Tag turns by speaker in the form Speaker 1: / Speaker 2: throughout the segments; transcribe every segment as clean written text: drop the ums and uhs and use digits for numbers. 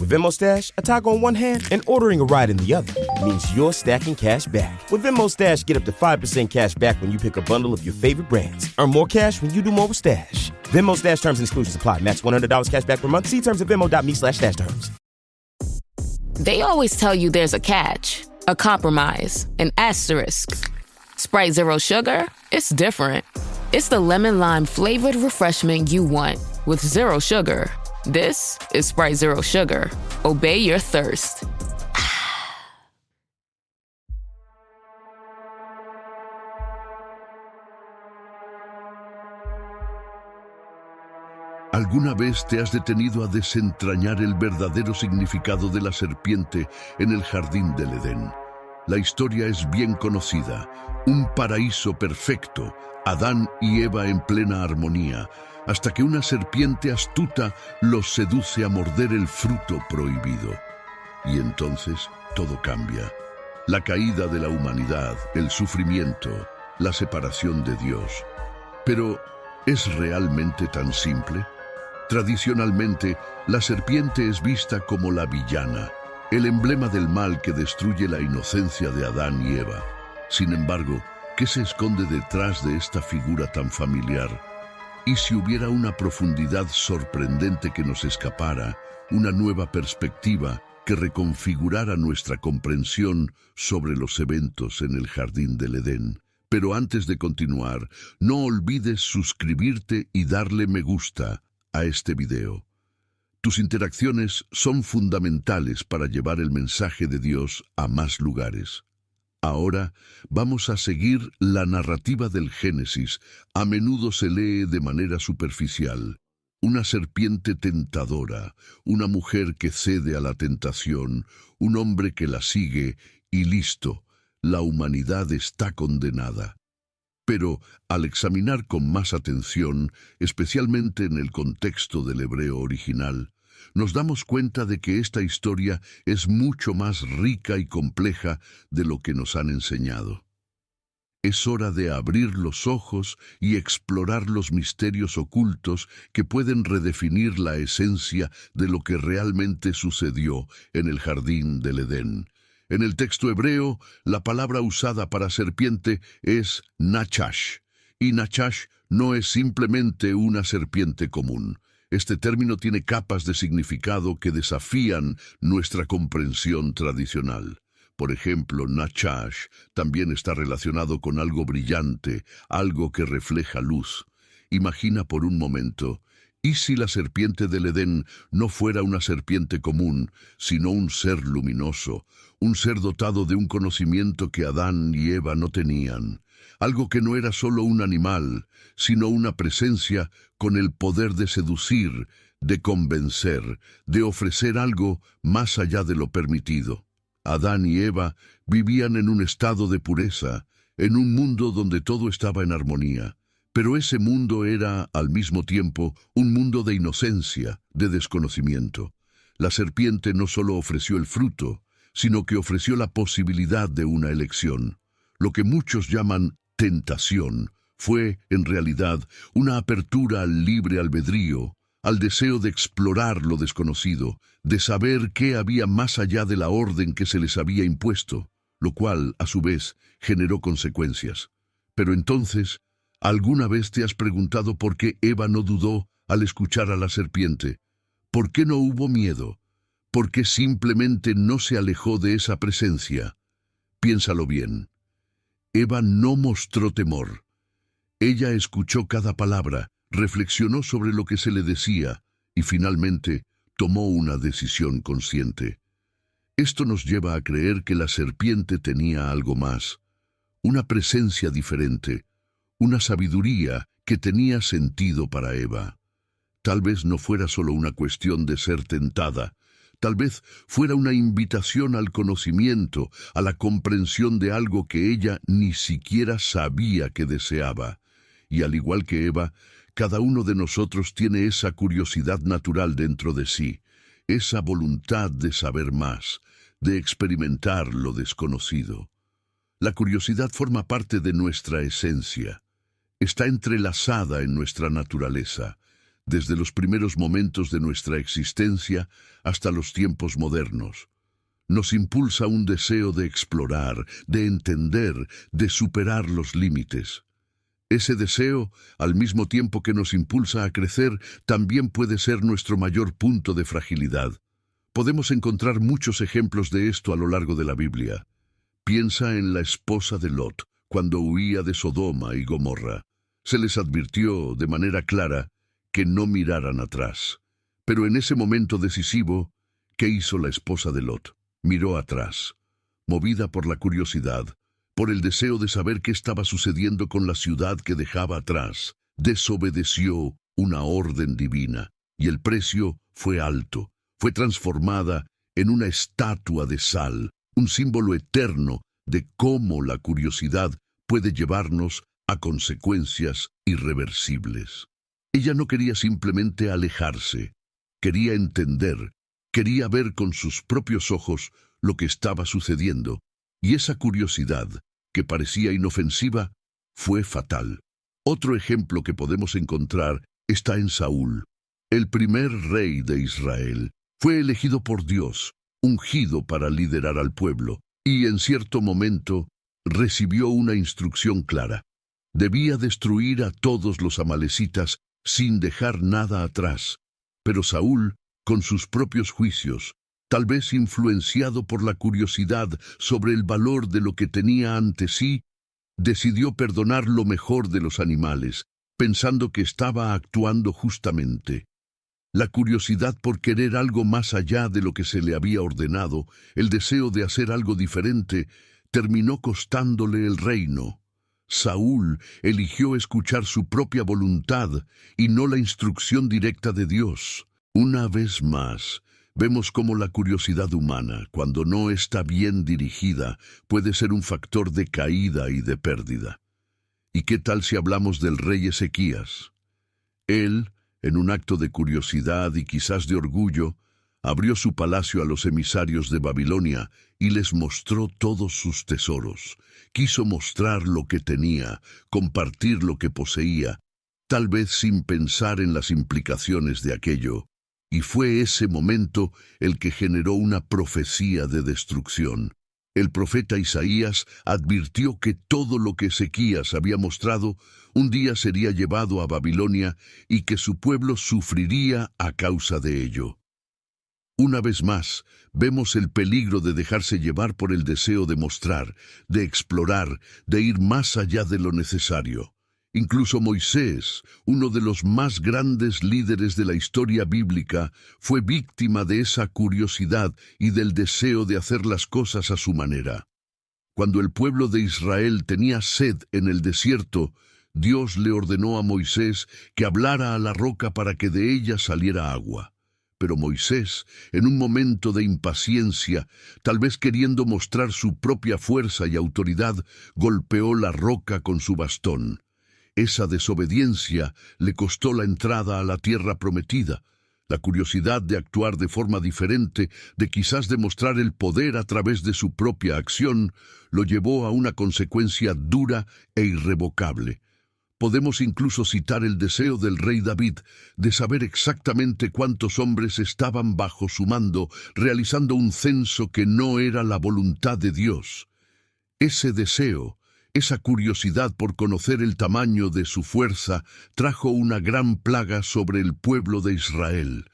Speaker 1: With Venmo Stash, a toggle on one hand and ordering a ride in the other means you're stacking cash back. With Venmo Stash, get up to 5% cash back when you pick a bundle of your favorite brands. Earn more cash when you do more with Stash. Venmo Stash terms and exclusions apply. Max $100 cash back per month. See terms at venmo.me/stash terms.
Speaker 2: They always tell you there's a catch, a compromise, an asterisk. Sprite Zero Sugar? It's different. It's the lemon lime flavored refreshment you want with zero sugar. This is Sprite Zero Sugar. Obey your thirst.
Speaker 3: ¿Alguna vez te has detenido a desentrañar el verdadero significado de la serpiente en el jardín del Edén? La historia es bien conocida. Un paraíso perfecto, Adán y Eva en plena armonía, hasta que una serpiente astuta los seduce a morder el fruto prohibido. Y entonces todo cambia. La caída de la humanidad, el sufrimiento, la separación de Dios. Pero, ¿es realmente tan simple? Tradicionalmente, la serpiente es vista como la villana, el emblema del mal que destruye la inocencia de Adán y Eva. Sin embargo, ¿qué se esconde detrás de esta figura tan familiar? ¿Y si hubiera una profundidad sorprendente que nos escapara, una nueva perspectiva que reconfigurara nuestra comprensión sobre los eventos en el jardín del Edén? Pero antes de continuar, no olvides suscribirte y darle me gusta a este video. Tus interacciones son fundamentales para llevar el mensaje de Dios a más lugares. Ahora vamos a seguir la narrativa del Génesis. A menudo se lee de manera superficial. Una serpiente tentadora, una mujer que cede a la tentación, un hombre que la sigue y listo, la humanidad está condenada. Pero, al examinar con más atención, especialmente en el contexto del hebreo original, nos damos cuenta de que esta historia es mucho más rica y compleja de lo que nos han enseñado. Es hora de abrir los ojos y explorar los misterios ocultos que pueden redefinir la esencia de lo que realmente sucedió en el jardín del Edén. En el texto hebreo, la palabra usada para serpiente es nachash, y nachash no es simplemente una serpiente común. Este término tiene capas de significado que desafían nuestra comprensión tradicional. Por ejemplo, nachash también está relacionado con algo brillante, algo que refleja luz. Imagina por un momento, ¿y si la serpiente del Edén no fuera una serpiente común, sino un ser luminoso, un ser dotado de un conocimiento que Adán y Eva no tenían? Algo que no era solo un animal, sino una presencia con el poder de seducir, de convencer, de ofrecer algo más allá de lo permitido. Adán y Eva vivían en un estado de pureza, en un mundo donde todo estaba en armonía. Pero ese mundo era, al mismo tiempo, un mundo de inocencia, de desconocimiento. La serpiente no solo ofreció el fruto, sino que ofreció la posibilidad de una elección. Lo que muchos llaman tentación fue, en realidad, una apertura al libre albedrío, al deseo de explorar lo desconocido, de saber qué había más allá de la orden que se les había impuesto, lo cual, a su vez, generó consecuencias. Pero entonces, ¿alguna vez te has preguntado por qué Eva no dudó al escuchar a la serpiente? ¿Por qué no hubo miedo? ¿Por qué simplemente no se alejó de esa presencia? Piénsalo bien. Eva no mostró temor. Ella escuchó cada palabra, reflexionó sobre lo que se le decía y finalmente tomó una decisión consciente. Esto nos lleva a creer que la serpiente tenía algo más, una presencia diferente, una sabiduría que tenía sentido para Eva. Tal vez no fuera solo una cuestión de ser tentada, tal vez fuera una invitación al conocimiento, a la comprensión de algo que ella ni siquiera sabía que deseaba. Y al igual que Eva, cada uno de nosotros tiene esa curiosidad natural dentro de sí, esa voluntad de saber más, de experimentar lo desconocido. La curiosidad forma parte de nuestra esencia. Está entrelazada en nuestra naturaleza. desde los primeros momentos de nuestra existencia hasta los tiempos modernos. Nos impulsa un deseo de explorar, de entender, de superar los límites. Ese deseo, al mismo tiempo que nos impulsa a crecer, también puede ser nuestro mayor punto de fragilidad. Podemos encontrar muchos ejemplos de esto a lo largo de la Biblia. Piensa en la esposa de Lot, cuando huía de Sodoma y Gomorra. Se les advirtió de manera clara que no miraran atrás. Pero en ese momento decisivo, ¿qué hizo la esposa de Lot? Miró atrás, movida por la curiosidad, por el deseo de saber qué estaba sucediendo con la ciudad que dejaba atrás. Desobedeció una orden divina, y el precio fue alto. Fue transformada en una estatua de sal, un símbolo eterno de cómo la curiosidad puede llevarnos a consecuencias irreversibles. Ella no quería simplemente alejarse, quería entender, quería ver con sus propios ojos lo que estaba sucediendo, y esa curiosidad, que parecía inofensiva, fue fatal. Otro ejemplo que podemos encontrar está en Saúl, el primer rey de Israel. Fue elegido por Dios, ungido para liderar al pueblo, y en cierto momento recibió una instrucción clara. Debía destruir a todos los amalecitas sin dejar nada atrás. Pero Saúl, con sus propios juicios, tal vez influenciado por la curiosidad sobre el valor de lo que tenía ante sí, decidió perdonar lo mejor de los animales, pensando que estaba actuando justamente. La curiosidad por querer algo más allá de lo que se le había ordenado, el deseo de hacer algo diferente, terminó costándole el reino. Saúl eligió escuchar su propia voluntad y no la instrucción directa de Dios. Una vez más, vemos cómo la curiosidad humana, cuando no está bien dirigida, puede ser un factor de caída y de pérdida. ¿Y qué tal si hablamos del rey Ezequías? Él, en un acto de curiosidad y quizás de orgullo, abrió su palacio a los emisarios de Babilonia y les mostró todos sus tesoros. Quiso mostrar lo que tenía, compartir lo que poseía, tal vez sin pensar en las implicaciones de aquello. Y fue ese momento el que generó una profecía de destrucción. El profeta Isaías advirtió que todo lo que Ezequías había mostrado un día sería llevado a Babilonia y que su pueblo sufriría a causa de ello. Una vez más, vemos el peligro de dejarse llevar por el deseo de mostrar, de explorar, de ir más allá de lo necesario. Incluso Moisés, uno de los más grandes líderes de la historia bíblica, fue víctima de esa curiosidad y del deseo de hacer las cosas a su manera. Cuando el pueblo de Israel tenía sed en el desierto, Dios le ordenó a Moisés que hablara a la roca para que de ella saliera agua. Pero Moisés, en un momento de impaciencia, tal vez queriendo mostrar su propia fuerza y autoridad, golpeó la roca con su bastón. Esa desobediencia le costó la entrada a la tierra prometida. La curiosidad de actuar de forma diferente, de quizás demostrar el poder a través de su propia acción, lo llevó a una consecuencia dura e irrevocable. Podemos incluso citar el deseo del rey David de saber exactamente cuántos hombres estaban bajo su mando, realizando un censo que no era la voluntad de Dios. Ese deseo, esa curiosidad por conocer el tamaño de su fuerza, trajo una gran plaga sobre el pueblo de Israel.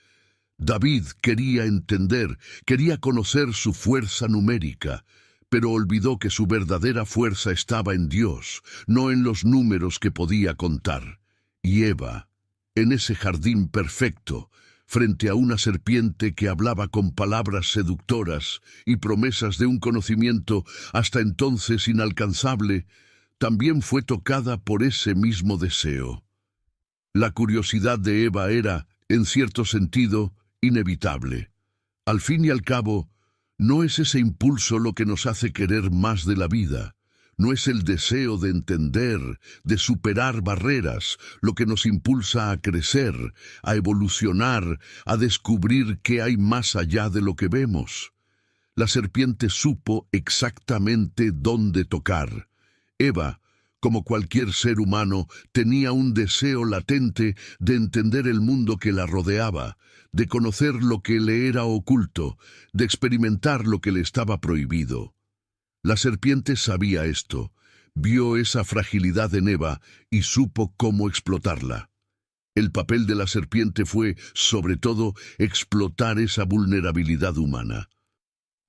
Speaker 3: David quería entender, quería conocer su fuerza numérica, pero olvidó que su verdadera fuerza estaba en Dios, no en los números que podía contar. Y Eva, en ese jardín perfecto, frente a una serpiente que hablaba con palabras seductoras y promesas de un conocimiento hasta entonces inalcanzable, también fue tocada por ese mismo deseo. La curiosidad de Eva era, en cierto sentido, inevitable. Al fin y al cabo, no es ese impulso lo que nos hace querer más de la vida. No es el deseo de entender, de superar barreras, lo que nos impulsa a crecer, a evolucionar, a descubrir qué hay más allá de lo que vemos. La serpiente supo exactamente dónde tocar. Eva, Como cualquier ser humano, tenía un deseo latente de entender el mundo que la rodeaba, de conocer lo que le era oculto, de experimentar lo que le estaba prohibido. La serpiente sabía esto, vio esa fragilidad en Eva y supo cómo explotarla. El papel de la serpiente fue, sobre todo, explotar esa vulnerabilidad humana.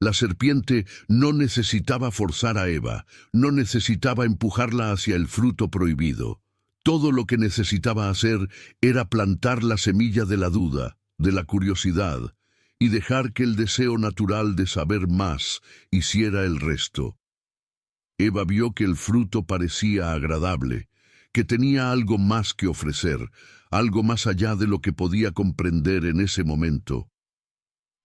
Speaker 3: La serpiente no necesitaba forzar a Eva, no necesitaba empujarla hacia el fruto prohibido. Todo lo que necesitaba hacer era plantar la semilla de la duda, de la curiosidad, y dejar que el deseo natural de saber más hiciera el resto. Eva vio que el fruto parecía agradable, que tenía algo más que ofrecer, algo más allá de lo que podía comprender en ese momento.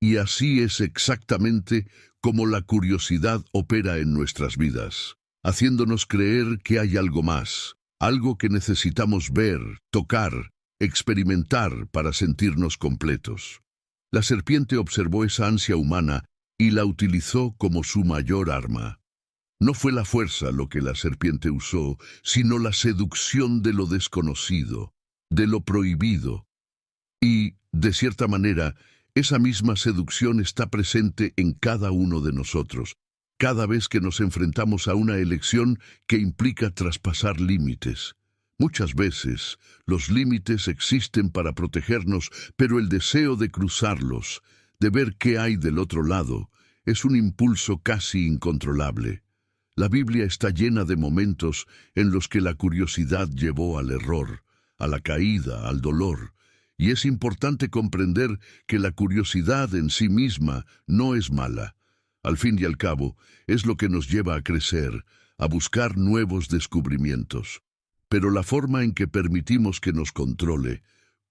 Speaker 3: Y así es exactamente como la curiosidad opera en nuestras vidas, haciéndonos creer que hay algo más, algo que necesitamos ver, tocar, experimentar para sentirnos completos. La serpiente observó esa ansia humana y la utilizó como su mayor arma. No fue la fuerza lo que la serpiente usó, sino la seducción de lo desconocido, de lo prohibido. Y, de cierta manera, esa misma seducción está presente en cada uno de nosotros, cada vez que nos enfrentamos a una elección que implica traspasar límites. Muchas veces, los límites existen para protegernos, pero el deseo de cruzarlos, de ver qué hay del otro lado, es un impulso casi incontrolable. La Biblia está llena de momentos en los que la curiosidad llevó al error, a la caída, al dolor. Y es importante comprender que la curiosidad en sí misma no es mala. Al fin y al cabo, es lo que nos lleva a crecer, a buscar nuevos descubrimientos. Pero la forma en que permitimos que nos controle,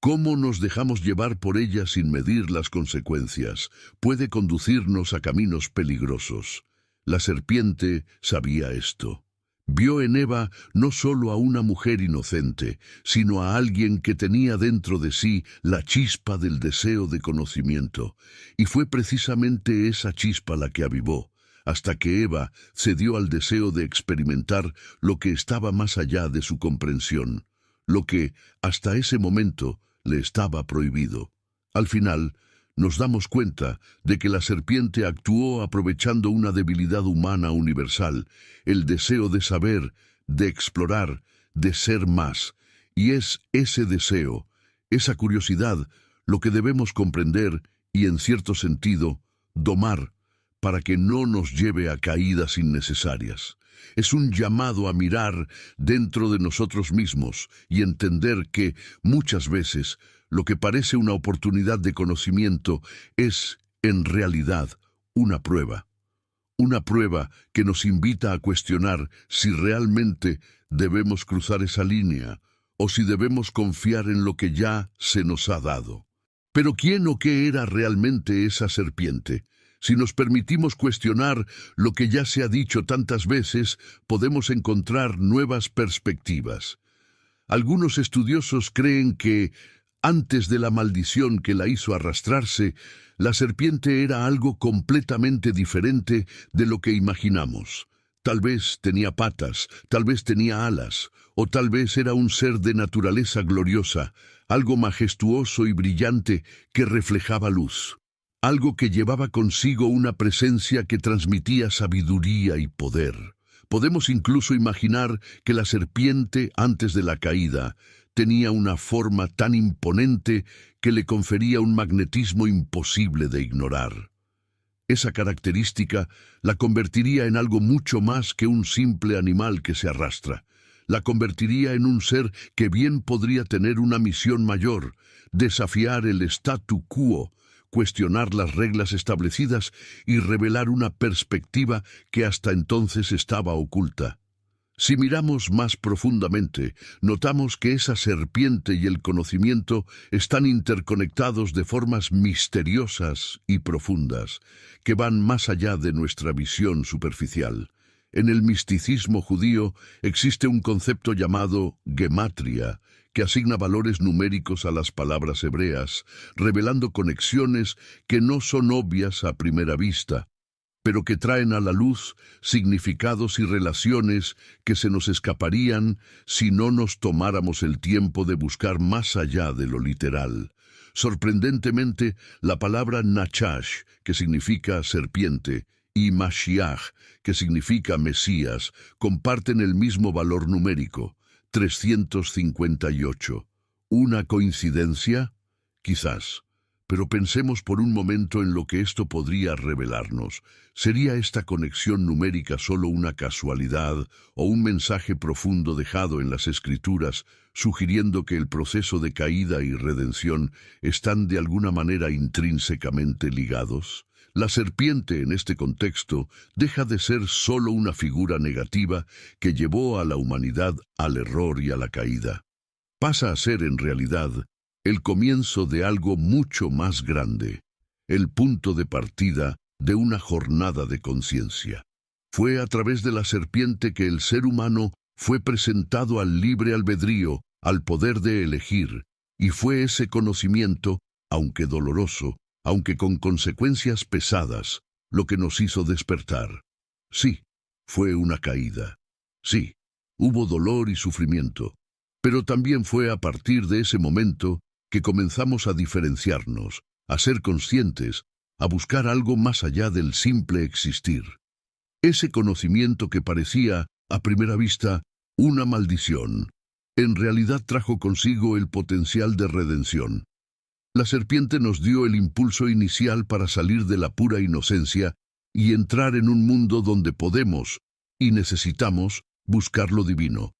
Speaker 3: cómo nos dejamos llevar por ella sin medir las consecuencias, puede conducirnos a caminos peligrosos. La serpiente sabía esto. Vio en Eva no solo a una mujer inocente, sino a alguien que tenía dentro de sí la chispa del deseo de conocimiento, y fue precisamente esa chispa la que avivó, hasta que Eva cedió al deseo de experimentar lo que estaba más allá de su comprensión, lo que, hasta ese momento, le estaba prohibido. Al final, nos damos cuenta de que la serpiente actuó aprovechando una debilidad humana universal, el deseo de saber, de explorar, de ser más. Y es ese deseo, esa curiosidad, lo que debemos comprender y, en cierto sentido, domar, para que no nos lleve a caídas innecesarias. Es un llamado a mirar dentro de nosotros mismos y entender que, muchas veces, lo que parece una oportunidad de conocimiento es, en realidad, una prueba que nos invita a cuestionar si realmente debemos cruzar esa línea o si debemos confiar en lo que ya se nos ha dado. Pero ¿quién o qué era realmente esa serpiente? Si nos permitimos cuestionar lo que ya se ha dicho tantas veces, podemos encontrar nuevas perspectivas. Algunos estudiosos creen que, antes de la maldición que la hizo arrastrarse, la serpiente era algo completamente diferente de lo que imaginamos. Tal vez tenía patas, tal vez tenía alas, o tal vez era un ser de naturaleza gloriosa, algo majestuoso y brillante que reflejaba luz. Algo que llevaba consigo una presencia que transmitía sabiduría y poder. Podemos incluso imaginar que la serpiente, antes de la caída, tenía una forma tan imponente que le confería un magnetismo imposible de ignorar. Esa característica la convertiría en algo mucho más que un simple animal que se arrastra. La convertiría en un ser que bien podría tener una misión mayor, desafiar el statu quo, cuestionar las reglas establecidas y revelar una perspectiva que hasta entonces estaba oculta. Si miramos más profundamente, notamos que esa serpiente y el conocimiento están interconectados de formas misteriosas y profundas, que van más allá de nuestra visión superficial. En el misticismo judío existe un concepto llamado gematria, que asigna valores numéricos a las palabras hebreas, revelando conexiones que no son obvias a primera vista. pero que traen a la luz significados y relaciones que se nos escaparían si no nos tomáramos el tiempo de buscar más allá de lo literal. Sorprendentemente, la palabra Nachash, que significa serpiente, y Mashiach, que significa Mesías, comparten el mismo valor numérico, 358. ¿Una coincidencia? Quizás. Pero pensemos por un momento en lo que esto podría revelarnos. ¿Sería esta conexión numérica solo una casualidad o un mensaje profundo dejado en las Escrituras, sugiriendo que el proceso de caída y redención están de alguna manera intrínsecamente ligados? La serpiente, en este contexto, deja de ser solo una figura negativa que llevó a la humanidad al error y a la caída. Pasa a ser, en realidad, el comienzo de algo mucho más grande, el punto de partida de una jornada de conciencia. Fue a través de la serpiente que el ser humano fue presentado al libre albedrío, al poder de elegir, y fue ese conocimiento, aunque doloroso, aunque con consecuencias pesadas, lo que nos hizo despertar. Sí, fue una caída. Sí, hubo dolor y sufrimiento, pero también fue a partir de ese momento que comenzamos a diferenciarnos, a ser conscientes, a buscar algo más allá del simple existir. Ese conocimiento que parecía, a primera vista, una maldición, en realidad trajo consigo el potencial de redención. La serpiente nos dio el impulso inicial para salir de la pura inocencia y entrar en un mundo donde podemos, y necesitamos, buscar lo divino.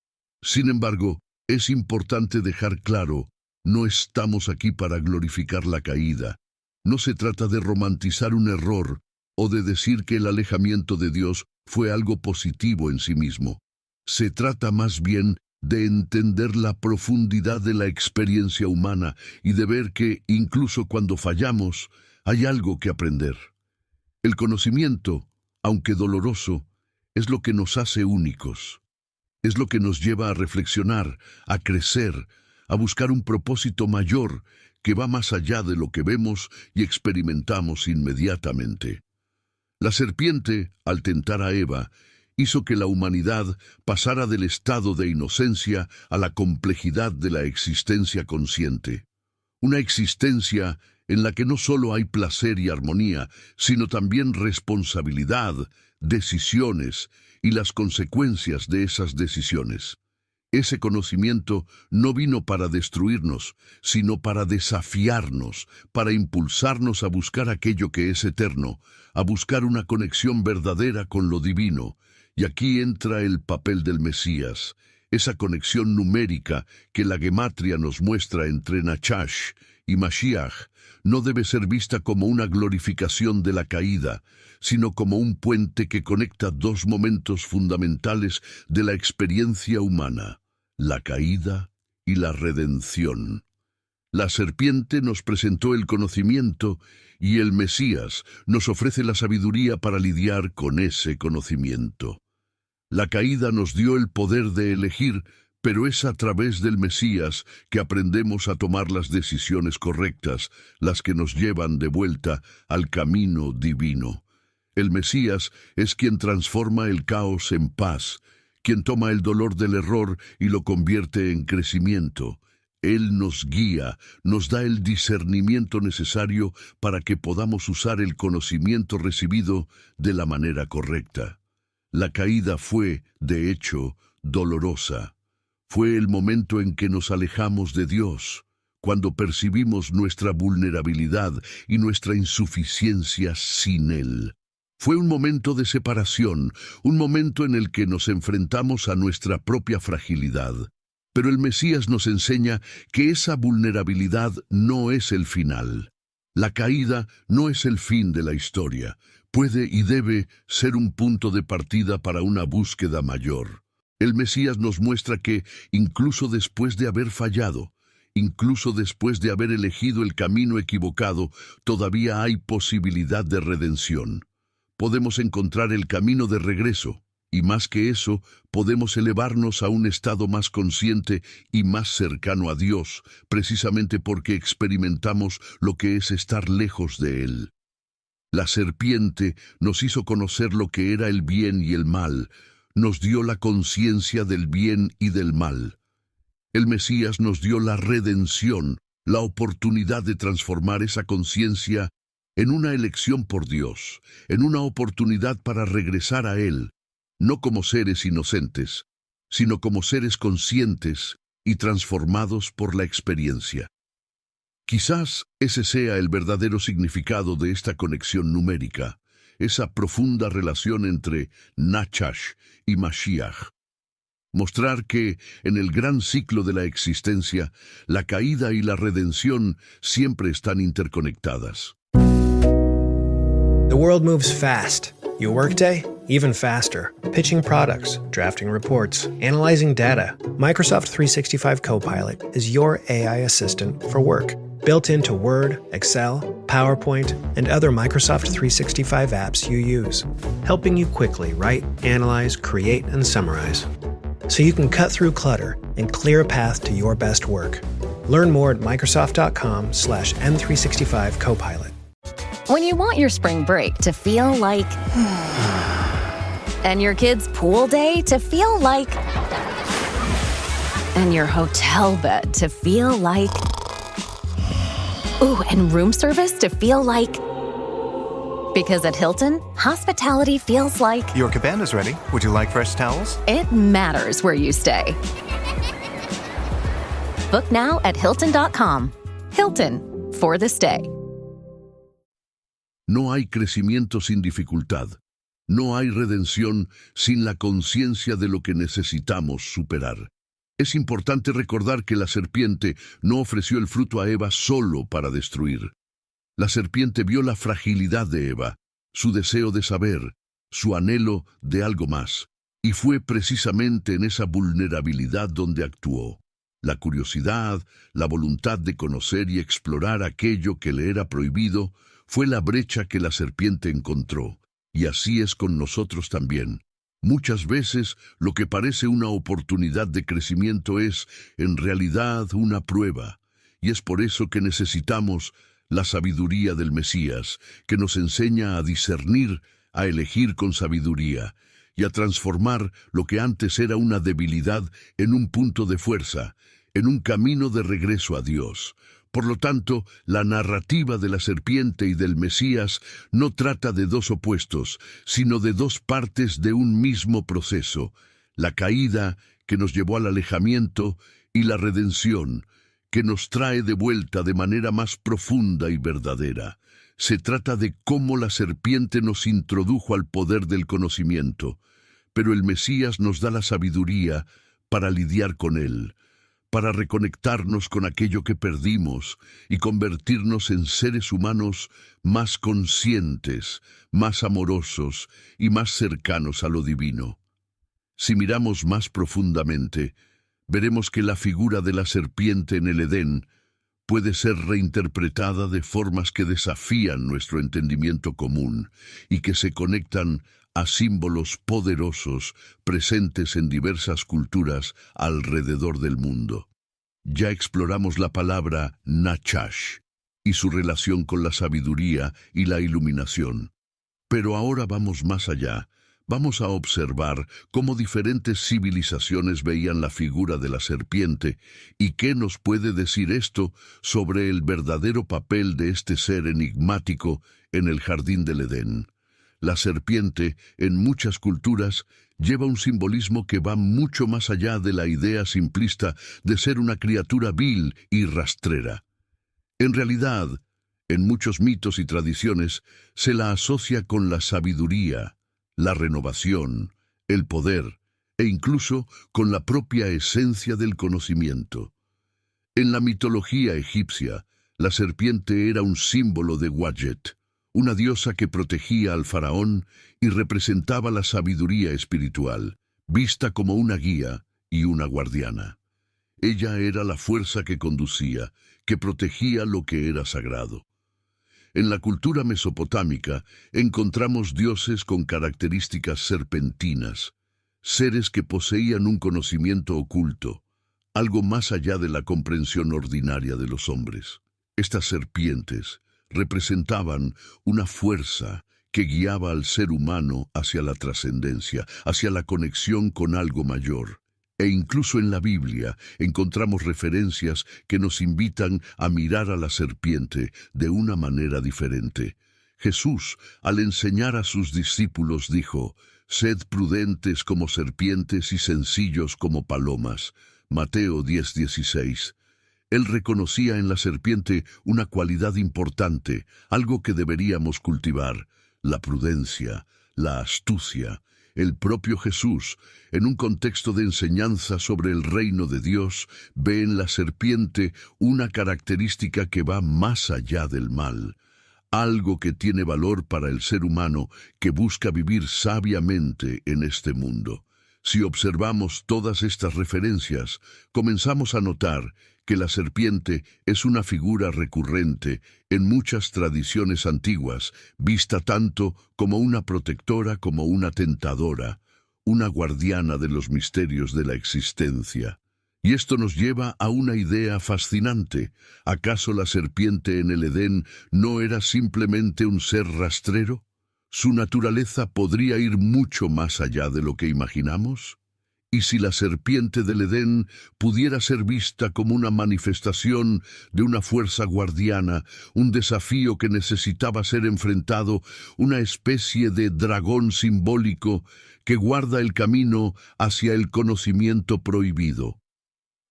Speaker 3: Sin embargo, es importante dejar claro, no estamos aquí para glorificar la caída. No se trata de romantizar un error o de decir que el alejamiento de Dios fue algo positivo en sí mismo. Se trata más bien de entender la profundidad de la experiencia humana y de ver que, incluso cuando fallamos, hay algo que aprender. El conocimiento, aunque doloroso, es lo que nos hace únicos. Es lo que nos lleva a reflexionar, a crecer, a buscar un propósito mayor que va más allá de lo que vemos y experimentamos inmediatamente. La serpiente, al tentar a Eva, hizo que la humanidad pasara del estado de inocencia a la complejidad de la existencia consciente. Una existencia en la que no solo hay placer y armonía, sino también responsabilidad, decisiones y las consecuencias de esas decisiones. Ese conocimiento no vino para destruirnos, sino para desafiarnos, para impulsarnos a buscar aquello que es eterno, a buscar una conexión verdadera con lo divino. Y aquí entra el papel del Mesías, esa conexión numérica que la gematria nos muestra entre Nachash y Mashiach. No debe ser vista como una glorificación de la caída, sino como un puente que conecta dos momentos fundamentales de la experiencia humana, la caída y la redención. La serpiente nos presentó el conocimiento y el Mesías nos ofrece la sabiduría para lidiar con ese conocimiento. La caída nos dio el poder de elegir, pero es a través del Mesías que aprendemos a tomar las decisiones correctas, las que nos llevan de vuelta al camino divino. El Mesías es quien transforma el caos en paz, quien toma el dolor del error y lo convierte en crecimiento. Él nos guía, nos da el discernimiento necesario para que podamos usar el conocimiento recibido de la manera correcta. La caída fue, de hecho, dolorosa. Fue el momento en que nos alejamos de Dios, cuando percibimos nuestra vulnerabilidad y nuestra insuficiencia sin Él. Fue un momento de separación, un momento en el que nos enfrentamos a nuestra propia fragilidad. Pero el Mesías nos enseña que esa vulnerabilidad no es el final. La caída no es el fin de la historia. Puede y debe ser un punto de partida para una búsqueda mayor. El Mesías nos muestra que, incluso después de haber fallado, incluso después de haber elegido el camino equivocado, todavía hay posibilidad de redención. Podemos encontrar el camino de regreso, y más que eso, podemos elevarnos a un estado más consciente y más cercano a Dios, precisamente porque experimentamos lo que es estar lejos de Él. La serpiente nos hizo conocer lo que era el bien y el mal, nos dio la conciencia del bien y del mal. El Mesías nos dio la redención, la oportunidad de transformar esa conciencia en una elección por Dios, en una oportunidad para regresar a Él, no como seres inocentes, sino como seres conscientes y transformados por la experiencia. Quizás ese sea el verdadero significado de esta conexión numérica, esa profunda relación entre Nachash y Mashiach. Mostrar que, en el gran ciclo de la existencia, la caída y la redención siempre están interconectadas.
Speaker 4: The world moves fast. Your workday, even faster. Pitching products, drafting reports, analyzing data. Microsoft 365 Copilot is your AI assistant for work. Built into Word, Excel, PowerPoint, and other Microsoft 365 apps you use. Helping you quickly write, analyze, create, and summarize. So you can cut through clutter and clear a path to your best work. Learn more at Microsoft.com/M365 Copilot.
Speaker 5: When you want your spring break to feel like... and your kids' pool day to feel like... and your hotel bed to feel like... ooh, and room service to feel like... because at Hilton, hospitality feels like...
Speaker 6: Your cabana's ready. Would you like fresh towels?
Speaker 5: It matters where you stay. Book now at Hilton.com. Hilton, for the stay.
Speaker 3: No hay crecimiento sin dificultad. No hay redención sin la conciencia de lo que necesitamos superar. Es importante recordar que la serpiente no ofreció el fruto a Eva solo para destruir. La serpiente vio la fragilidad de Eva, su deseo de saber, su anhelo de algo más, y fue precisamente en esa vulnerabilidad donde actuó. La curiosidad, la voluntad de conocer y explorar aquello que le era prohibido, fue la brecha que la serpiente encontró, y así es con nosotros también. Muchas veces lo que parece una oportunidad de crecimiento es, en realidad, una prueba, y es por eso que necesitamos la sabiduría del Mesías, que nos enseña a discernir, a elegir con sabiduría, y a transformar lo que antes era una debilidad en un punto de fuerza, en un camino de regreso a Dios. Por lo tanto, la narrativa de la serpiente y del Mesías no trata de dos opuestos, sino de dos partes de un mismo proceso: la caída, que nos llevó al alejamiento, y la redención, que nos trae de vuelta de manera más profunda y verdadera. Se trata de cómo la serpiente nos introdujo al poder del conocimiento, pero el Mesías nos da la sabiduría para lidiar con él, para reconectarnos con aquello que perdimos y convertirnos en seres humanos más conscientes, más amorosos y más cercanos a lo divino. Si miramos más profundamente, veremos que la figura de la serpiente en el Edén puede ser reinterpretada de formas que desafían nuestro entendimiento común y que se conectan a símbolos poderosos presentes en diversas culturas alrededor del mundo. Ya exploramos la palabra Nachash y su relación con la sabiduría y la iluminación. Pero ahora vamos más allá. Vamos a observar cómo diferentes civilizaciones veían la figura de la serpiente y qué nos puede decir esto sobre el verdadero papel de este ser enigmático en el jardín del Edén. La serpiente, en muchas culturas, lleva un simbolismo que va mucho más allá de la idea simplista de ser una criatura vil y rastrera. En realidad, en muchos mitos y tradiciones, se la asocia con la sabiduría, la renovación, el poder e incluso con la propia esencia del conocimiento. En la mitología egipcia, la serpiente era un símbolo de Wadjet, una diosa que protegía al faraón y representaba la sabiduría espiritual, vista como una guía y una guardiana. Ella era la fuerza que conducía, que protegía lo que era sagrado. En la cultura mesopotámica encontramos dioses con características serpentinas, seres que poseían un conocimiento oculto, algo más allá de la comprensión ordinaria de los hombres. Estas serpientes, representaban una fuerza que guiaba al ser humano hacia la trascendencia, hacia la conexión con algo mayor. E incluso en la Biblia encontramos referencias que nos invitan a mirar a la serpiente de una manera diferente. Jesús, al enseñar a sus discípulos, dijo: «Sed prudentes como serpientes y sencillos como palomas». Mateo 10:16. Él reconocía en la serpiente una cualidad importante, algo que deberíamos cultivar: la prudencia, la astucia. El propio Jesús, en un contexto de enseñanza sobre el reino de Dios, ve en la serpiente una característica que va más allá del mal, algo que tiene valor para el ser humano que busca vivir sabiamente en este mundo. Si observamos todas estas referencias, comenzamos a notar que la serpiente es una figura recurrente en muchas tradiciones antiguas, vista tanto como una protectora como una tentadora, una guardiana de los misterios de la existencia. Y esto nos lleva a una idea fascinante. ¿Acaso la serpiente en el Edén no era simplemente un ser rastrero? ¿Su naturaleza podría ir mucho más allá de lo que imaginamos? ¿Y si la serpiente del Edén pudiera ser vista como una manifestación de una fuerza guardiana, un desafío que necesitaba ser enfrentado, una especie de dragón simbólico que guarda el camino hacia el conocimiento prohibido?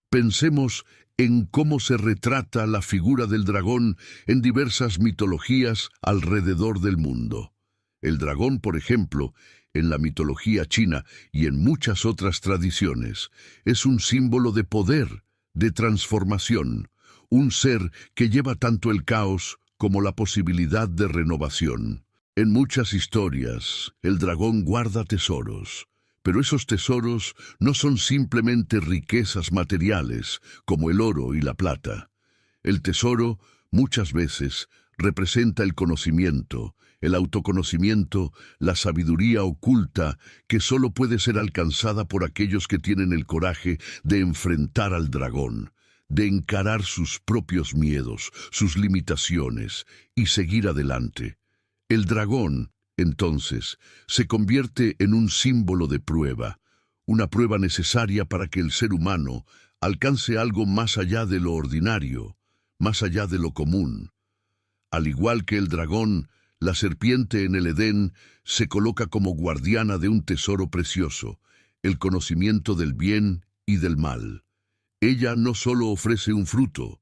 Speaker 3: Pensemos en cómo se retrata la figura del dragón en diversas mitologías alrededor del mundo. El dragón, por ejemplo, en la mitología china y en muchas otras tradiciones, es un símbolo de poder, de transformación, un ser que lleva tanto el caos como la posibilidad de renovación. En muchas historias, el dragón guarda tesoros, pero esos tesoros no son simplemente riquezas materiales, como el oro y la plata. El tesoro, muchas veces, representa el conocimiento, el autoconocimiento, la sabiduría oculta que solo puede ser alcanzada por aquellos que tienen el coraje de enfrentar al dragón, de encarar sus propios miedos, sus limitaciones y seguir adelante. El dragón, entonces, se convierte en un símbolo de prueba, una prueba necesaria para que el ser humano alcance algo más allá de lo ordinario, más allá de lo común. Al igual que el dragón, la serpiente en el Edén se coloca como guardiana de un tesoro precioso, el conocimiento del bien y del mal. Ella no solo ofrece un fruto,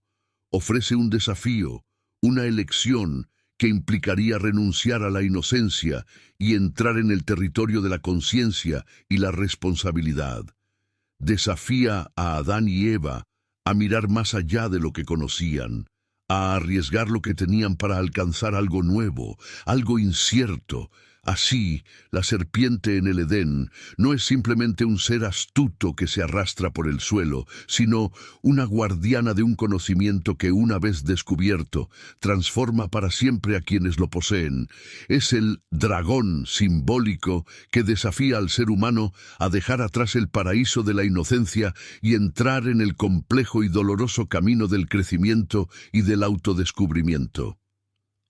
Speaker 3: ofrece un desafío, una elección que implicaría renunciar a la inocencia y entrar en el territorio de la conciencia y la responsabilidad. Desafía a Adán y Eva a mirar más allá de lo que conocían, a arriesgar lo que tenían para alcanzar algo nuevo, algo incierto. Así, la serpiente en el Edén no es simplemente un ser astuto que se arrastra por el suelo, sino una guardiana de un conocimiento que, una vez descubierto, transforma para siempre a quienes lo poseen. Es el dragón simbólico que desafía al ser humano a dejar atrás el paraíso de la inocencia y entrar en el complejo y doloroso camino del crecimiento y del autodescubrimiento.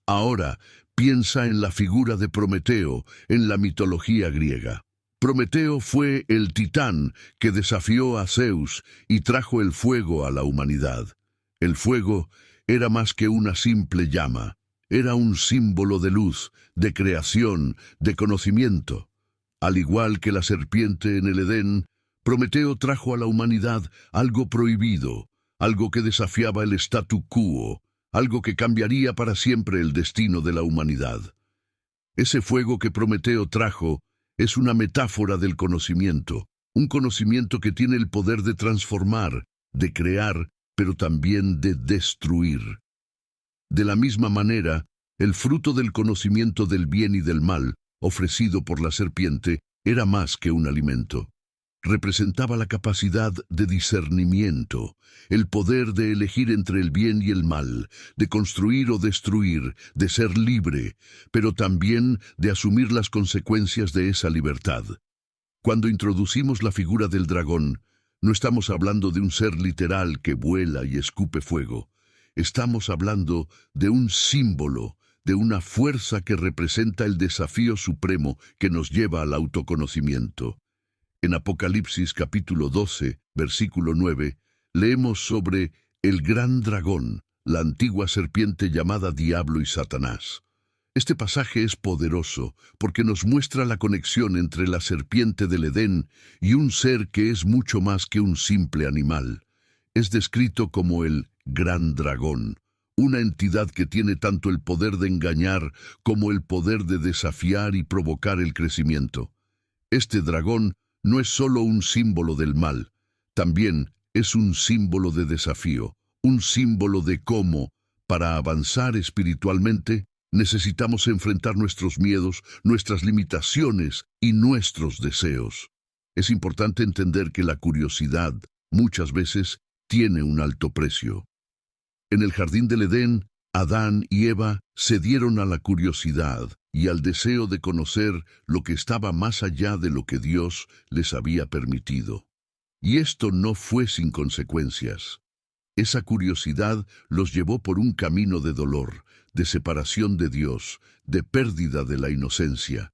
Speaker 3: Ahora, piensa en la figura de Prometeo en la mitología griega. Prometeo fue el titán que desafió a Zeus y trajo el fuego a la humanidad. El fuego era más que una simple llama, era un símbolo de luz, de creación, de conocimiento. Al igual que la serpiente en el Edén, Prometeo trajo a la humanidad algo prohibido, algo que desafiaba el statu quo, algo que cambiaría para siempre el destino de la humanidad. Ese fuego que Prometeo trajo es una metáfora del conocimiento, un conocimiento que tiene el poder de transformar, de crear, pero también de destruir. De la misma manera, el fruto del conocimiento del bien y del mal, ofrecido por la serpiente, era más que un alimento. Representaba la capacidad de discernimiento, el poder de elegir entre el bien y el mal, de construir o destruir, de ser libre, pero también de asumir las consecuencias de esa libertad. Cuando introducimos la figura del dragón, no estamos hablando de un ser literal que vuela y escupe fuego. Estamos hablando de un símbolo, de una fuerza que representa el desafío supremo que nos lleva al autoconocimiento. En Apocalipsis capítulo 12, versículo 9, leemos sobre el gran dragón, la antigua serpiente llamada Diablo y Satanás. Este pasaje es poderoso porque nos muestra la conexión entre la serpiente del Edén y un ser que es mucho más que un simple animal. Es descrito como el gran dragón, una entidad que tiene tanto el poder de engañar como el poder de desafiar y provocar el crecimiento. Este dragón no es solo un símbolo del mal, también es un símbolo de desafío, un símbolo de cómo, para avanzar espiritualmente, necesitamos enfrentar nuestros miedos, nuestras limitaciones y nuestros deseos. Es importante entender que la curiosidad, muchas veces, tiene un alto precio. En el jardín del Edén, Adán y Eva cedieron a la curiosidad y al deseo de conocer lo que estaba más allá de lo que Dios les había permitido. Y esto no fue sin consecuencias. Esa curiosidad los llevó por un camino de dolor, de separación de Dios, de pérdida de la inocencia.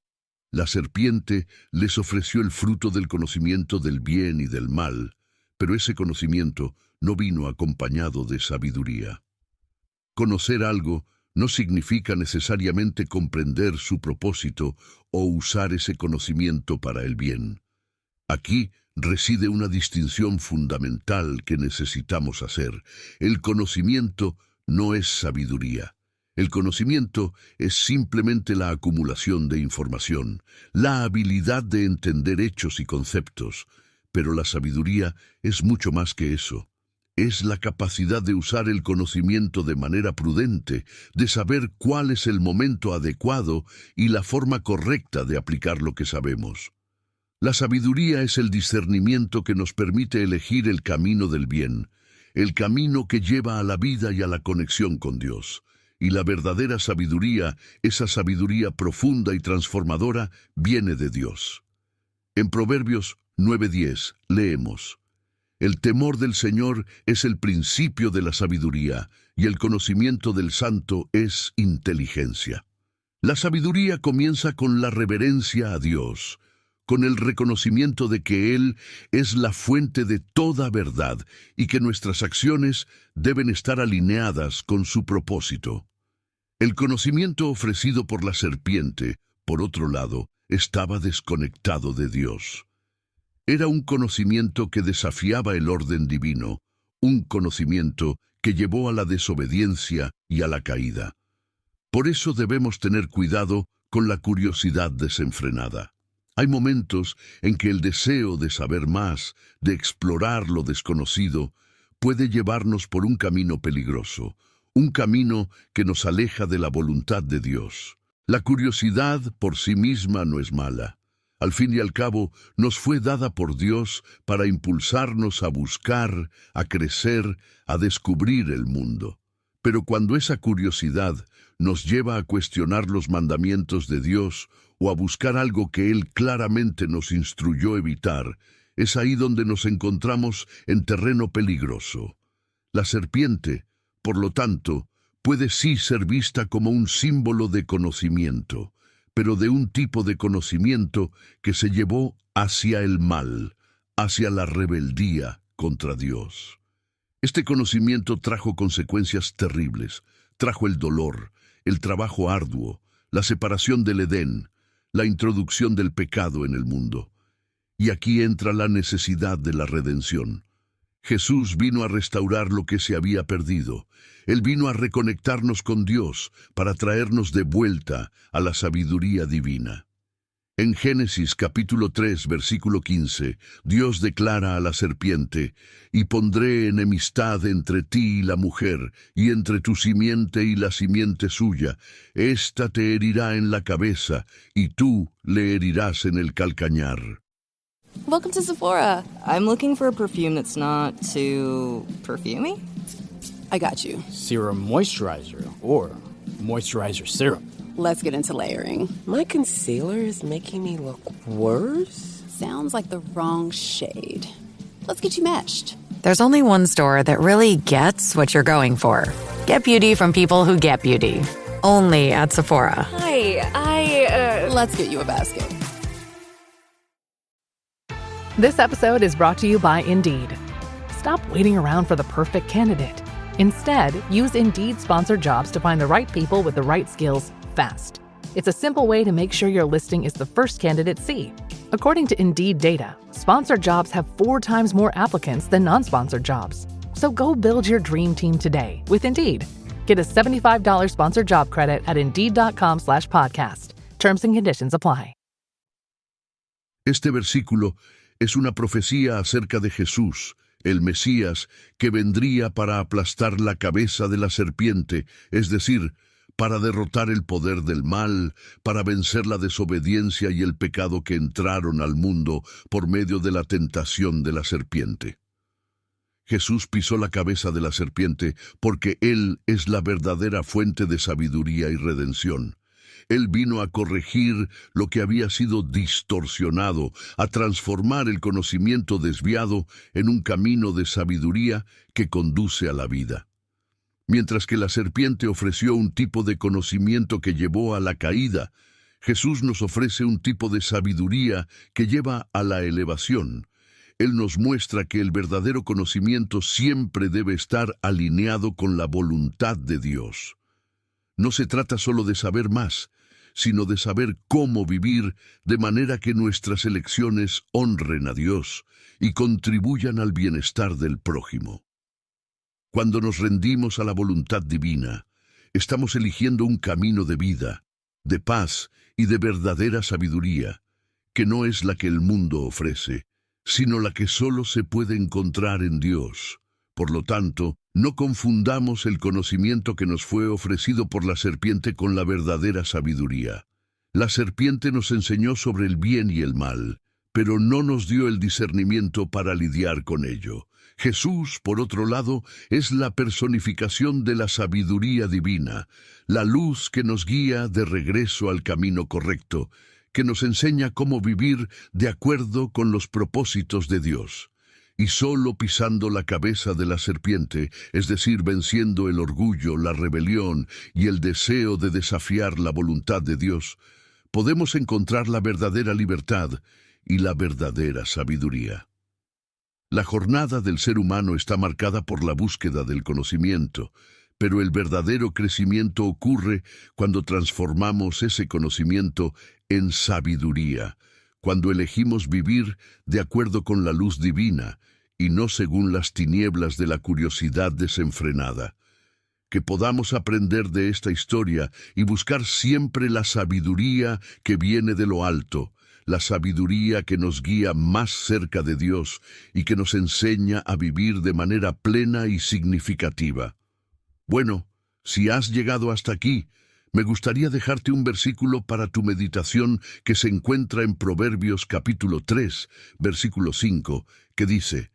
Speaker 3: La serpiente les ofreció el fruto del conocimiento del bien y del mal, pero ese conocimiento no vino acompañado de sabiduría. Conocer algo no significa necesariamente comprender su propósito o usar ese conocimiento para el bien. Aquí reside una distinción fundamental que necesitamos hacer. El conocimiento no es sabiduría. El conocimiento es simplemente la acumulación de información, la habilidad de entender hechos y conceptos, pero la sabiduría es mucho más que eso. Es la capacidad de usar el conocimiento de manera prudente, de saber cuál es el momento adecuado y la forma correcta de aplicar lo que sabemos. La sabiduría es el discernimiento que nos permite elegir el camino del bien, el camino que lleva a la vida y a la conexión con Dios. Y la verdadera sabiduría, esa sabiduría profunda y transformadora, viene de Dios. En Proverbios 9:10 leemos: el temor del Señor es el principio de la sabiduría, y el conocimiento del Santo es inteligencia. La sabiduría comienza con la reverencia a Dios, con el reconocimiento de que Él es la fuente de toda verdad y que nuestras acciones deben estar alineadas con su propósito. El conocimiento ofrecido por la serpiente, por otro lado, estaba desconectado de Dios. Era un conocimiento que desafiaba el orden divino, un conocimiento que llevó a la desobediencia y a la caída. Por eso debemos tener cuidado con la curiosidad desenfrenada. Hay momentos en que el deseo de saber más, de explorar lo desconocido, puede llevarnos por un camino peligroso, un camino que nos aleja de la voluntad de Dios. La curiosidad por sí misma no es mala. Al fin y al cabo, nos fue dada por Dios para impulsarnos a buscar, a crecer, a descubrir el mundo. Pero cuando esa curiosidad nos lleva a cuestionar los mandamientos de Dios o a buscar algo que Él claramente nos instruyó evitar, es ahí donde nos encontramos en terreno peligroso. La serpiente, por lo tanto, puede sí ser vista como un símbolo de conocimiento, pero de un tipo de conocimiento que se llevó hacia el mal, hacia la rebeldía contra Dios. Este conocimiento trajo consecuencias terribles, trajo el dolor, el trabajo arduo, la separación del Edén, la introducción del pecado en el mundo. Y aquí entra la necesidad de la redención. Jesús vino a restaurar lo que se había perdido. Él vino a reconectarnos con Dios para traernos de vuelta a la sabiduría divina. En Génesis capítulo 3, versículo 15, Dios declara a la serpiente: «Y pondré enemistad entre ti y la mujer, y entre tu simiente y la simiente suya. Esta te herirá en la cabeza, y tú le herirás en el calcañar».
Speaker 7: Welcome to Sephora. I'm looking for a perfume that's not too perfumey.
Speaker 8: I got you.
Speaker 9: Serum moisturizer or moisturizer serum.
Speaker 8: Let's get into layering.
Speaker 10: My concealer is making me look worse.
Speaker 8: Sounds like the wrong shade. Let's get you matched.
Speaker 11: there's only one store that really gets what you're going for. Get beauty from people who get beauty. Only at Sephora.
Speaker 8: Hi, Let's get you a basket.
Speaker 12: This episode is brought to you by Indeed. Stop waiting around for the perfect candidate. Instead, use Indeed sponsored jobs to find the right people with the right skills fast. It's a simple way to make sure your listing is the first candidates see. According to Indeed data, sponsored jobs have 4 times more applicants than non-sponsored jobs. So go build your dream team today with Indeed. Get a $75 sponsored job credit at Indeed.com/podcast. Terms and conditions apply.
Speaker 3: Este versículo es una profecía acerca de Jesús, el Mesías, que vendría para aplastar la cabeza de la serpiente, es decir, para derrotar el poder del mal, para vencer la desobediencia y el pecado que entraron al mundo por medio de la tentación de la serpiente. Jesús pisó la cabeza de la serpiente porque Él es la verdadera fuente de sabiduría y redención. Él vino a corregir lo que había sido distorsionado, a transformar el conocimiento desviado en un camino de sabiduría que conduce a la vida. Mientras que la serpiente ofreció un tipo de conocimiento que llevó a la caída, Jesús nos ofrece un tipo de sabiduría que lleva a la elevación. Él nos muestra que el verdadero conocimiento siempre debe estar alineado con la voluntad de Dios. No se trata solo de saber más, sino de saber cómo vivir de manera que nuestras elecciones honren a Dios y contribuyan al bienestar del prójimo. Cuando nos rendimos a la voluntad divina, estamos eligiendo un camino de vida, de paz y de verdadera sabiduría, que no es la que el mundo ofrece, sino la que solo se puede encontrar en Dios. Por lo tanto, no confundamos el conocimiento que nos fue ofrecido por la serpiente con la verdadera sabiduría. La serpiente nos enseñó sobre el bien y el mal, pero no nos dio el discernimiento para lidiar con ello. Jesús, por otro lado, es la personificación de la sabiduría divina, la luz que nos guía de regreso al camino correcto, que nos enseña cómo vivir de acuerdo con los propósitos de Dios. Y solo pisando la cabeza de la serpiente, es decir, venciendo el orgullo, la rebelión y el deseo de desafiar la voluntad de Dios, podemos encontrar la verdadera libertad y la verdadera sabiduría. La jornada del ser humano está marcada por la búsqueda del conocimiento, pero el verdadero crecimiento ocurre cuando transformamos ese conocimiento en sabiduría, cuando elegimos vivir de acuerdo con la luz divina y no según las tinieblas de la curiosidad desenfrenada. Que podamos aprender de esta historia y buscar siempre la sabiduría que viene de lo alto, la sabiduría que nos guía más cerca de Dios y que nos enseña a vivir de manera plena y significativa. Bueno, si has llegado hasta aquí, me gustaría dejarte un versículo para tu meditación que se encuentra en Proverbios capítulo 3, versículo 5, que dice: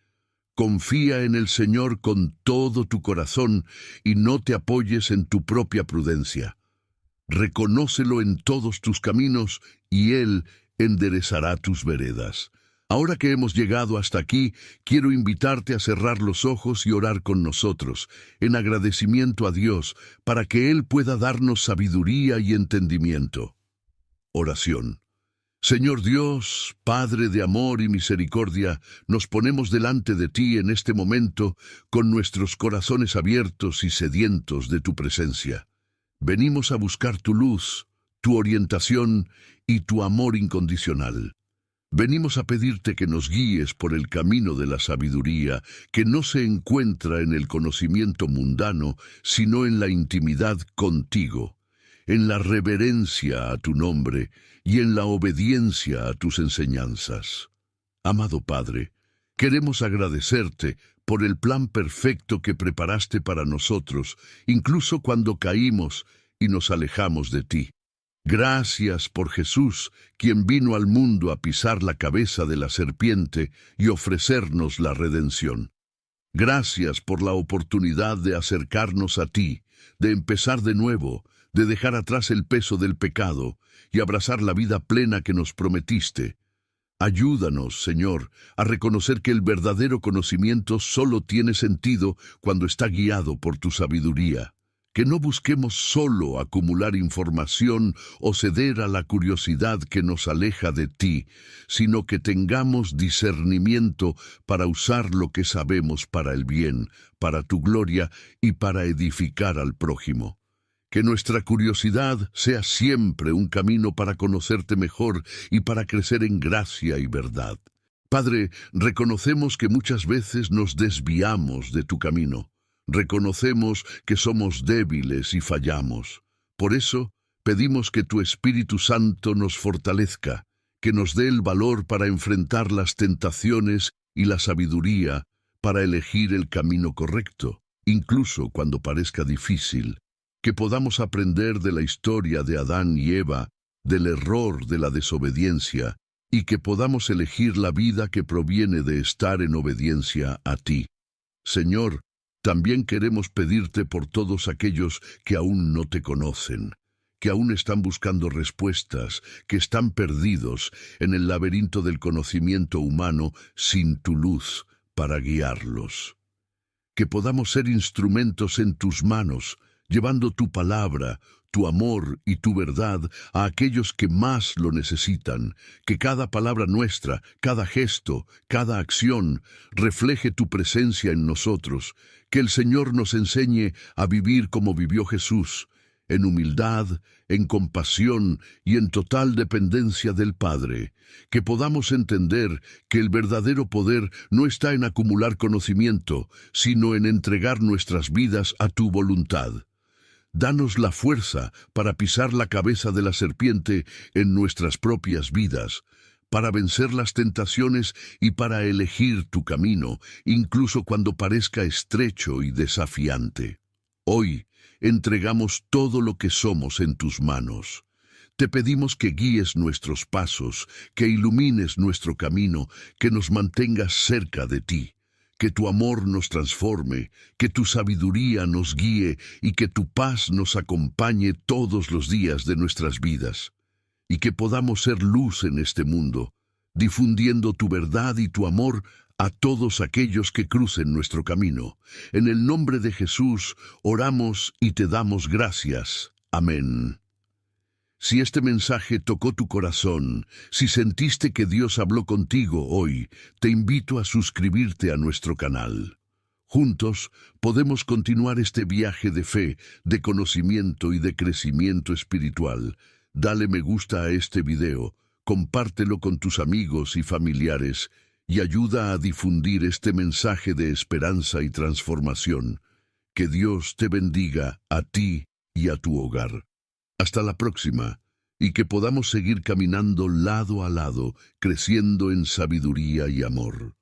Speaker 3: «Confía en el Señor con todo tu corazón y no te apoyes en tu propia prudencia. Reconócelo en todos tus caminos y Él enderezará tus veredas». Ahora que hemos llegado hasta aquí, quiero invitarte a cerrar los ojos y orar con nosotros, en agradecimiento a Dios, para que Él pueda darnos sabiduría y entendimiento. Oración. Señor Dios, Padre de amor y misericordia, nos ponemos delante de ti en este momento con nuestros corazones abiertos y sedientos de tu presencia. Venimos a buscar tu luz, tu orientación y tu amor incondicional. Venimos a pedirte que nos guíes por el camino de la sabiduría, que no se encuentra en el conocimiento mundano, sino en la intimidad contigo, en la reverencia a tu nombre y en la obediencia a tus enseñanzas. Amado Padre, queremos agradecerte por el plan perfecto que preparaste para nosotros, incluso cuando caímos y nos alejamos de ti. Gracias por Jesús, quien vino al mundo a pisar la cabeza de la serpiente y ofrecernos la redención. Gracias por la oportunidad de acercarnos a ti, de empezar de nuevo, de dejar atrás el peso del pecado y abrazar la vida plena que nos prometiste. Ayúdanos, Señor, a reconocer que el verdadero conocimiento solo tiene sentido cuando está guiado por tu sabiduría. Que no busquemos solo acumular información o ceder a la curiosidad que nos aleja de ti, sino que tengamos discernimiento para usar lo que sabemos para el bien, para tu gloria y para edificar al prójimo. Que nuestra curiosidad sea siempre un camino para conocerte mejor y para crecer en gracia y verdad. Padre, reconocemos que muchas veces nos desviamos de tu camino. Reconocemos que somos débiles y fallamos. Por eso, pedimos que tu Espíritu Santo nos fortalezca, que nos dé el valor para enfrentar las tentaciones y la sabiduría para elegir el camino correcto, incluso cuando parezca difícil. Que podamos aprender de la historia de Adán y Eva, del error de la desobediencia, y que podamos elegir la vida que proviene de estar en obediencia a ti. Señor, también queremos pedirte por todos aquellos que aún no te conocen, que aún están buscando respuestas, que están perdidos en el laberinto del conocimiento humano sin tu luz para guiarlos. Que podamos ser instrumentos en tus manos, llevando tu palabra, tu amor y tu verdad a aquellos que más lo necesitan, que cada palabra nuestra, cada gesto, cada acción refleje tu presencia en nosotros, que el Señor nos enseñe a vivir como vivió Jesús, en humildad, en compasión y en total dependencia del Padre, que podamos entender que el verdadero poder no está en acumular conocimiento, sino en entregar nuestras vidas a tu voluntad. Danos la fuerza para pisar la cabeza de la serpiente en nuestras propias vidas, para vencer las tentaciones y para elegir tu camino, incluso cuando parezca estrecho y desafiante. Hoy entregamos todo lo que somos en tus manos. Te pedimos que guíes nuestros pasos, que ilumines nuestro camino, que nos mantengas cerca de ti. Que tu amor nos transforme, que tu sabiduría nos guíe y que tu paz nos acompañe todos los días de nuestras vidas. Y que podamos ser luz en este mundo, difundiendo tu verdad y tu amor a todos aquellos que crucen nuestro camino. En el nombre de Jesús oramos y te damos gracias. Amén. Si este mensaje tocó tu corazón, si sentiste que Dios habló contigo hoy, te invito a suscribirte a nuestro canal. Juntos podemos continuar este viaje de fe, de conocimiento y de crecimiento espiritual. Dale me gusta a este video, compártelo con tus amigos y familiares y ayuda a difundir este mensaje de esperanza y transformación. Que Dios te bendiga a ti y a tu hogar. Hasta la próxima, y que podamos seguir caminando lado a lado, creciendo en sabiduría y amor.